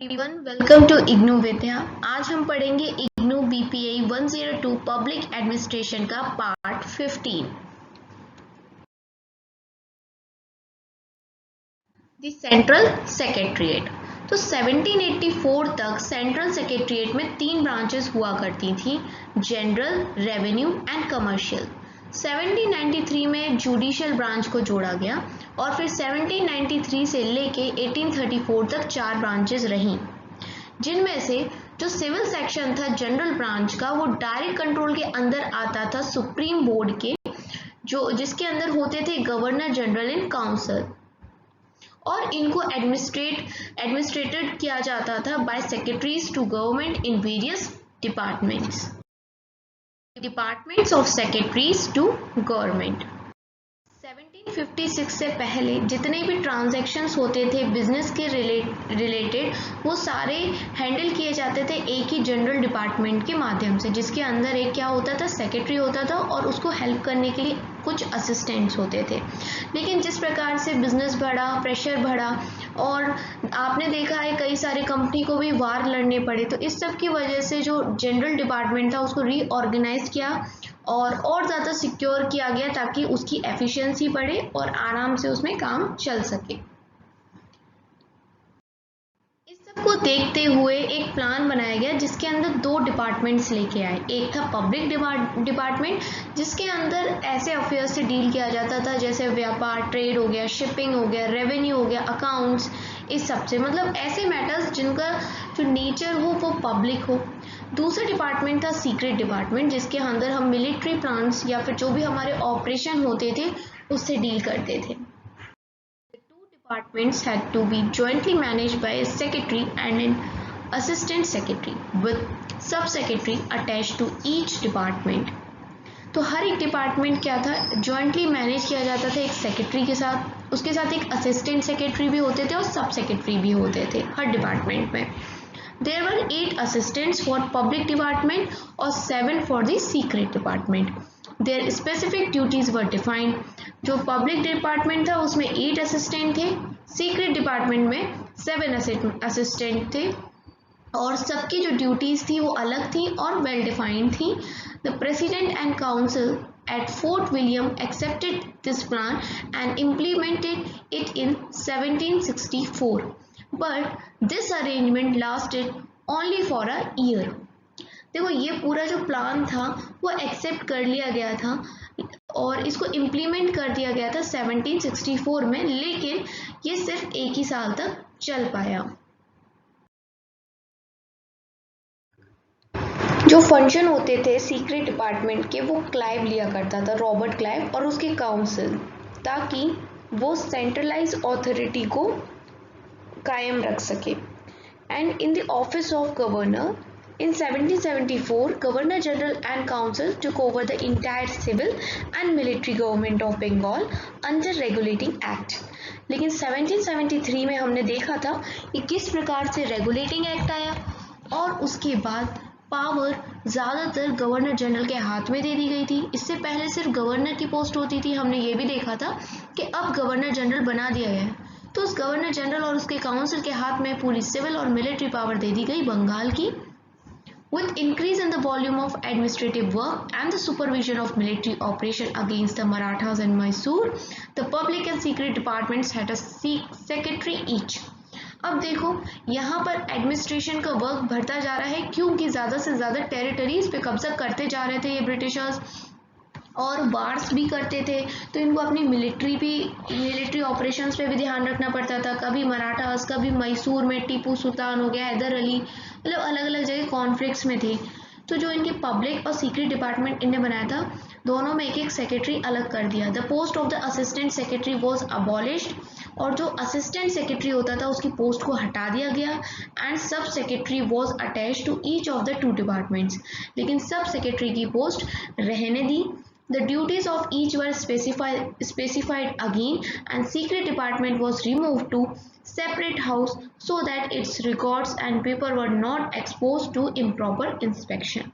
Everyone, welcome to IGNOU विद्या। आज हम पढ़ेंगे इग्नू बीपीआई 102 पब्लिक एडमिनिस्ट्रेशन का पार्ट 15। The central secretariat. तो 1784 तक सेंट्रल सेक्रेटरीट में 3 ब्रांचेस हुआ करती थी, जनरल, रेवेन्यू एंड कमर्शियल। 1793 में जुडिशियल ब्रांच को जोड़ा गया और फिर 1793 से लेके 1834 तक 4 ब्रांचेस रहीं, जिनमें से जो सिविल सेक्शन था जनरल ब्रांच का, वो डायरेक्ट कंट्रोल के अंदर आता था सुप्रीम बोर्ड के, जो जिसके अंदर होते थे गवर्नर जनरल इन काउंसिल, और इनको एडमिनिस्ट्रेटेड किया जाता था by secretaries to government in various departments of secretaries to government. 1756 से पहले जितने भी ट्रांजैक्शंस होते थे बिजनेस के रिलेटेड, वो सारे हैंडल किए जाते थे एक ही जनरल डिपार्टमेंट के माध्यम से, जिसके अंदर एक क्या होता था, सेक्रेटरी होता था और उसको हेल्प करने के लिए कुछ असिस्टेंट्स होते थे। लेकिन जिस प्रकार से बिजनेस बढ़ा, प्रेशर बढ़ा और आपने देखा है कई सारे कंपनी को भी वार लड़ने पड़े, तो इस सब की वजह से जो जनरल डिपार्टमेंट था उसको रीऑर्गेनाइज किया और ज़्यादा सिक्योर किया गया, ताकि उसकी एफिशिएंसी बढ़े और आराम से उसमें काम चल सके। इस सब को देखते हुए एक प्लान बनाया गया जिसके अंदर 2 डिपार्टमेंट्स लेके आए। एक था पब्लिक डिपार्टमेंट, जिसके अंदर ऐसे अफेयर्स से डील किया जाता था जैसे व्यापार, ट्रेड हो गया, शिपिंग हो गया, रेवेन्यू हो गया, अकाउंट्स, इस सब से, मतलब ऐसे मैटर्स जिनका जो नेचर हो वो पब्लिक हो। दूसरा डिपार्टमेंट था सीक्रेट डिपार्टमेंट, जिसके अंदर हम मिलिट्री प्लान्स या फिर जो भी हमारे ऑपरेशन होते थे उससे डील करते थे। The 2 departments had to be jointly managed by a secretary and an assistant secretary with sub-secretary attached to each department. तो हर एक डिपार्टमेंट क्या था, जॉइंटली मैनेज किया जाता था एक सेक्रेटरी के साथ, उसके साथ एक असिस्टेंट सेक्रेटरी भी होते थे और सब सेक्रेटरी भी होते थे हर डिपार्टमेंट में। There were 8 assistants for public department और 7 for the secret department. Their specific duties were defined. जो public department था उसमें 8 assistant थे, secret department में 7 assistant थे, और सबकी जो ड्यूटीज थी वो अलग थी और वेल डिफाइंड थी। The president and council at Fort William accepted this plan and implemented it in 1764. But this arrangement lasted only for a year. देखो, ये पूरा जो प्लान था वो एक्सेप्ट कर लिया गया था और इसको इम्प्लीमेंट कर दिया गया था 1764 में, लेकिन ये सिर्फ एक ही साल तक चल पाया। जो फंक्शन होते थे सीक्रेट डिपार्टमेंट के, वो क्लाइव लिया करता था, रॉबर्ट क्लाइव और उसके काउंसिल, ताकि वो सेंट्रलाइज अथॉरिटी को कायम रख सके। And in the office of governor in 1774, Governor General and Council took over the entire civil and military government of Bengal under Regulating Act. लेकिन 1773 में हमने देखा था कि किस प्रकार से रेगुलेटिंग एक्ट आया और उसके बाद पावर ज़्यादातर गवर्नर जनरल के हाथ में दे दी गई थी। इससे पहले सिर्फ गवर्नर की पोस्ट होती थी, हमने ये भी देखा था कि अब गवर्नर जनरल बना दिया गया है, तो उस गवर्नर जनरल और उसके काउंसिल के हाथ में पूरी सिविल और मिलिट्री पावर दे दी गई बंगाल की। With increase in the volume of administrative work and the supervision of military operation against the Marathas and Mysore, the public and secret departments had a secretary each. अब देखो, यहाँ पर administration का work बढ़ता जा रहा है, क्योंकि ज़्यादा से ज़्यादा टेरिटरीज पे कब्जा करते जा रहे थे ये ब्रिटिशर्स, और वार्स भी करते थे, तो इनको अपनी मिलिट्री ऑपरेशंस पे भी ध्यान रखना पड़ता था। कभी मराठास, कभी मैसूर में टीपू सुल्तान हो गया, हैदर अली, मतलब अलग अलग जगह कॉन्फ्लिक्ट्स में थे। तो जो इनके पब्लिक और सीक्रेट डिपार्टमेंट इनने बनाया था, दोनों में एक एक सेक्रेटरी अलग कर दिया। The post of the assistant secretary was abolished, और जो असिस्टेंट सेक्रेटरी होता था उसकी पोस्ट को हटा दिया गया। And sub secretary was attach to each of the 2 departments, लेकिन सब सेक्रेटरी की पोस्ट रहने दी। The duties of each were specified again, and secret department was removed to separate house so that its records and paper were not exposed to improper inspection.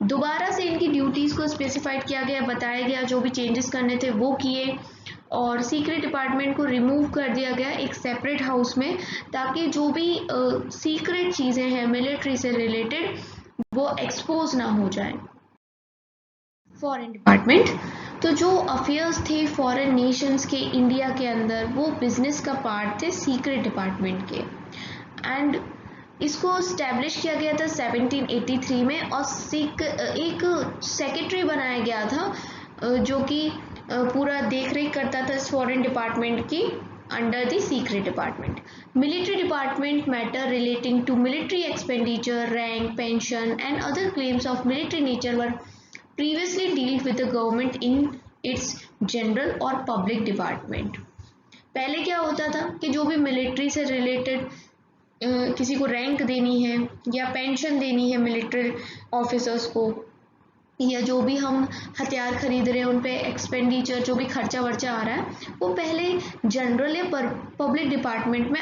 दोबारा से इनकी duties को specified किया गया, बताया गया, जो भी चेंजेस करने थे वो किए, और सीक्रेट डिपार्टमेंट को रिमूव कर दिया गया एक सेपरेट हाउस में, ताकि जो भी सीक्रेट चीज़ें हैं मिलिट्री से रिलेटेड वो एक्सपोज ना हो जाए। फॉरेन डिपार्टमेंट, तो जो अफेयर्स थे फॉरेन नेशंस के इंडिया के अंदर वो बिजनेस का पार्ट थे सीक्रेट डिपार्टमेंट के। एंड इसको स्टैब्लिश किया गया था 1783 में और एक सेक्रेटरी बनाया गया था जो कि पूरा देख रेख करता था इस फॉरेन डिपार्टमेंट की under the secret department. Military department matter relating to military expenditure, rank, pension and other claims of military nature were previously dealt with the government in its general और public department। पहले क्या होता था कि जो भी military से related किसी को रैंक देनी है या पेंशन देनी है मिलिट्री ऑफिसर्स को, या जो भी हम हथियार खरीद रहे हैं उन पे एक्सपेंडिचर जो भी खर्चा वर्चा आ रहा है वो पहले जनरल या पब्लिक डिपार्टमेंट में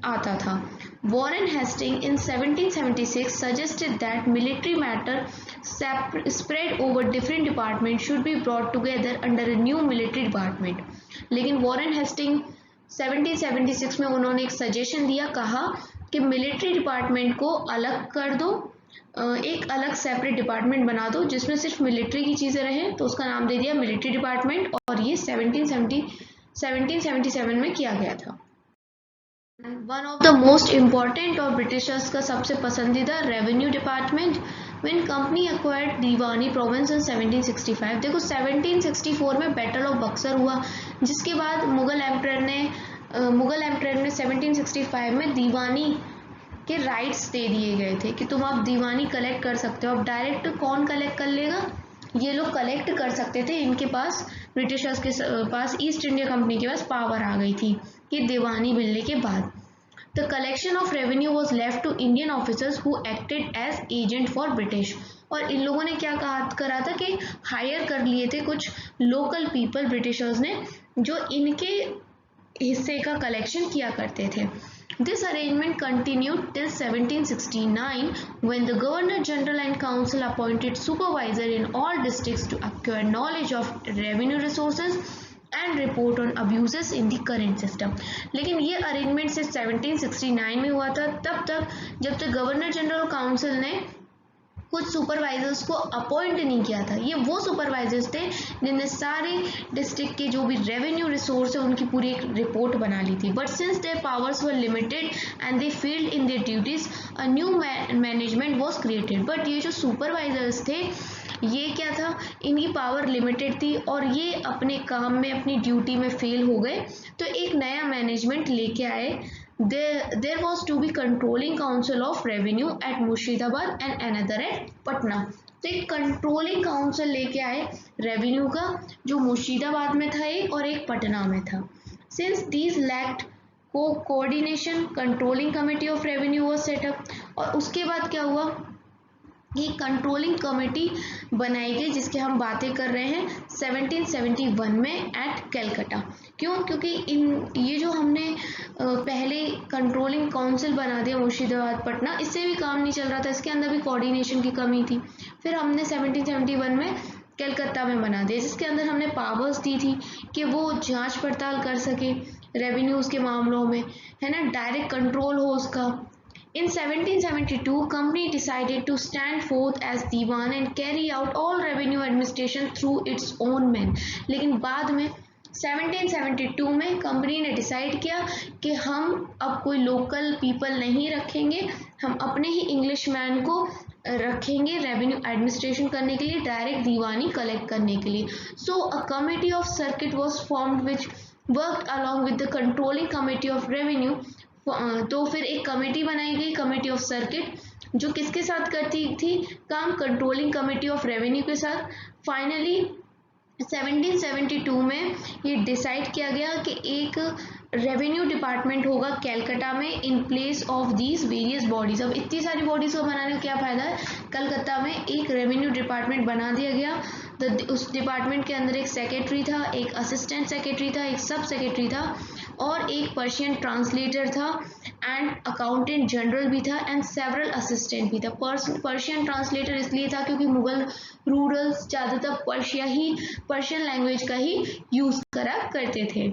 आता था। Warren Hastings in 1776 suggested that military matter spread over different departments should be brought together under a new military department। लेकिन वॉरेन हेस्टिंग 1776 में उन्होंने एक सजेशन दिया, कहा कि मिलिट्री डिपार्टमेंट को अलग कर दो, एक अलग सेपरेट डिपार्टमेंट बना दो जिसमें सिर्फ मिलिट्री की चीज़ें रहें, तो उसका नाम दे दिया मिलिट्री डिपार्टमेंट और ये 1777 में किया गया था। One of the most important और ब्रिटिशर्स का सबसे पसंदीदा revenue department when company acquired Deewani province इन 1765। देखो 1764 में बैटल ऑफ बक्सर हुआ, जिसके बाद मुगल एम्परर ने 1765 में दीवानी के राइट्स दे दिए गए थे कि तुम आप दीवानी कलेक्ट कर सकते हो। अब डायरेक्ट कौन कलेक्ट कर लेगा, ये लोग कलेक्ट कर सकते थे, इनके पास ब्रिटिशर्स के पास ईस्ट इंडिया कंपनी के पास पावर आ गई थी कि दीवानी मिलने के बाद। The collection of revenue was left to Indian officers who acted as agent for British. और इन लोगों ने क्या करा था कि हायर कर लिए थे कुछ लोकल पीपल ब्रिटिशर्स ने जो इनके हिस्से का कलेक्शन किया करते थे। This arrangement continued till 1769 when the Governor General and Council appointed supervisor in all districts to acquire knowledge of revenue resources and report on abuses in the current system। लेकिन ये अरेंजमेंट सिर्फ 1769 में हुआ था, तब तक जब तक गवर्नर जनरल काउंसिल ने कुछ सुपरवाइजर्स को अपॉइंट नहीं किया था। ये वो सुपरवाइजर्स थे जिन्हें सारे डिस्ट्रिक्ट के जो भी रेवेन्यू रिसोर्स है उनकी पूरी एक रिपोर्ट बना ली थी। But since there powers were limited and they failed in their duties, a new management was created. But ये जो सुपरवाइजर्स थे ये क्या था, इनकी पावर लिमिटेड थी और ये अपने काम में अपनी ड्यूटी में फेल हो गए, तो एक नया मैनेजमेंट लेके आए। There was to be controlling council of revenue at Murshidabad and another at Patna. तो एक कंट्रोलिंग काउंसिल लेके आए रेवेन्यू का, जो मुर्शिदाबाद में था एक और एक पटना में था। Since these lacked coordination, controlling committee of revenue was set up। और उसके बाद क्या हुआ, ये कंट्रोलिंग कमेटी बनाई गई जिसके हम बातें कर रहे हैं 1771 में एट कैलकाटा। क्यों, क्योंकि ये जो हमने पहले कंट्रोलिंग काउंसिल बना दिया मुर्शिदाबाद पटना, इससे भी काम नहीं चल रहा था, इसके अंदर भी कोऑर्डिनेशन की कमी थी। फिर हमने 1771 में कलकत्ता में बना दिया जिसके अंदर हमने पावर्स दी थी कि वो जांच पड़ताल कर सके रेवेन्यूज़ के मामलों में, है ना, डायरेक्ट कंट्रोल हो उसका। In 1772, company decided to stand forth as Diwan and carry out all revenue administration through its own men। लेकिन बाद में 1772 में कंपनी ने डिसाइड किया कि हम अब कोई लोकल पीपल नहीं रखेंगे, हम अपने ही इंग्लिश मैन को रखेंगे रेवेन्यू एडमिनिस्ट्रेशन करने के लिए, डायरेक्ट दीवानी कलेक्ट करने के लिए। So a committee of circuit was formed which worked along with the controlling committee of revenue. तो फिर एक कमेटी बनाई गई, कमेटी ऑफ सर्किट, जो किसके साथ करती थी काम, कंट्रोलिंग कमेटी ऑफ रेवेन्यू के साथ। फाइनली 1772 में ये डिसाइड किया गया कि एक रेवेन्यू डिपार्टमेंट होगा कैलकाटा में in place of these various bodies. अब इतनी सारी बॉडीज को बनाने का क्या फ़ायदा है, कलकत्ता में एक रेवेन्यू डिपार्टमेंट बना दिया गया। उस डिपार्टमेंट के अंदर एक सेक्रेटरी था, एक असिस्टेंट सेक्रेटरी था, एक सब सेक्रेटरी था। और एक पर्शियन ट्रांसलेटर था एंड अकाउंटेंट जनरल भी था एंड सेवरल असिस्टेंट भी था। पर्शियन ट्रांसलेटर इसलिए था क्योंकि मुगल रूलर्स ज़्यादातर पर्शियन लैंग्वेज का ही यूज़ करा करते थे।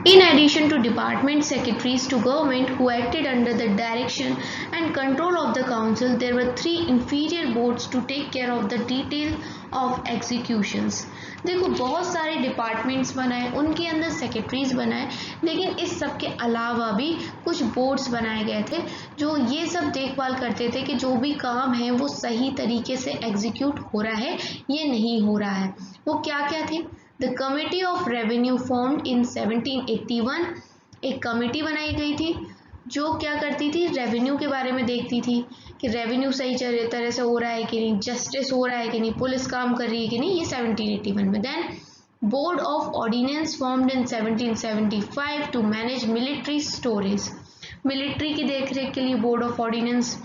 In addition to department secretaries to government who acted under the direction and control of the council, there were 3 inferior boards to take care of the detail of executions. देखो बहुत सारे departments बनाए, उनके अंदर secretaries बनाए, लेकिन इस सब के अलावा भी कुछ बोर्ड्स बनाए गए थे जो ये सब देखभाल करते थे कि जो भी काम है वो सही तरीके से एग्जीक्यूट हो रहा है ये नहीं हो रहा है। वो क्या क्या थे? The committee of revenue formed in 1781, एक कमेटी बनाई गई थी जो क्या करती थी, रेवेन्यू के बारे में देखती थी कि रेवेन्यू सही तरह से हो रहा है कि नहीं, जस्टिस हो रहा है कि नहीं, पुलिस काम कर रही है कि नहीं, ये 1781 में। Then board of ordnance formed in 1775 to manage military storage, military की देखरेख के लिए board of ordnance.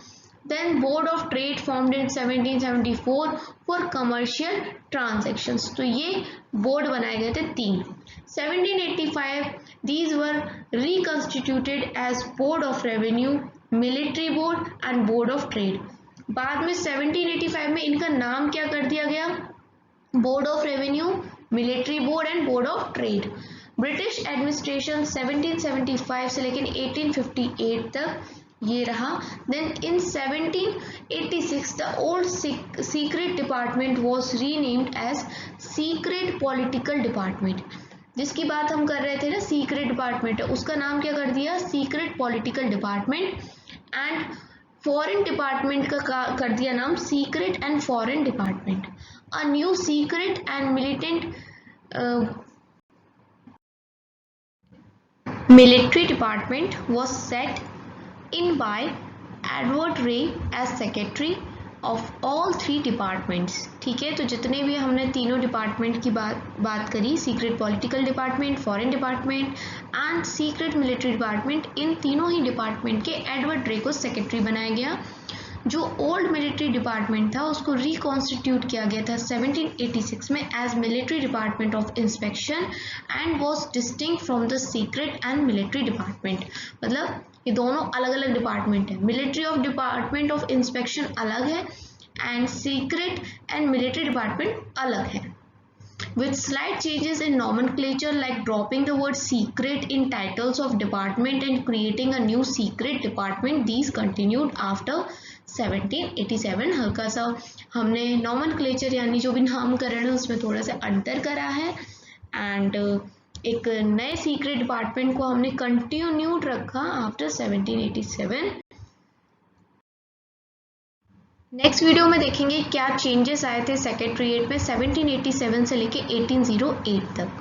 Then Board of Trade formed in 1774 for commercial transactions. तो ये बोर्ड बनाए गए थे 3। 1785 these were reconstituted as Board of Revenue, Military Board and Board of Trade. बाद में 1785 में इनका नाम क्या कर दिया गया? Board of revenue, military board and board of trade. British administration 1775 से लेकिन 1858 तक ये रहा। Then in 1786 the old secret department was renamed as secret political department. जिसकी बात हम कर रहे थे ना, सीक्रेट डिपार्टमेंट, उसका नाम क्या कर दिया? Secret political department. And foreign department का कर दिया नाम secret and foreign department. A new secret and military department was set in by Edward Ray as secretary of all 3 departments। ठीक है, तो जितने भी हमने तीनों डिपार्टमेंट की बात करी, secret political department, foreign department and secret military department, इन तीनों ही डिपार्टमेंट के एडवर्ड रे को सेक्रेटरी बनाया गया। जो ओल्ड मिलिट्री डिपार्टमेंट था उसको रिकॉन्स्टिट्यूट किया गया था 1786 में as military department of inspection and was distinct from the secret and military department. मतलब ये दोनों अलग अलग डिपार्टमेंट है। Military of department of inspection अलग है and secret and military department अलग है। With slight changes in nomenclature like dropping the word secret in titles of department and creating a new secret department, these continued after 1787। हल्का सा हमने nomenclature यानी जो भी नामकरण है उसमें थोड़ा सा अंतर करा है एंड एक नए सीक्रेट डिपार्टमेंट को हमने कंटिन्यूड रखा आफ्टर 1787। नेक्स्ट वीडियो में देखेंगे क्या चेंजेस आए थे सेक्रेटरीट में 1787 से लेके 1808 तक।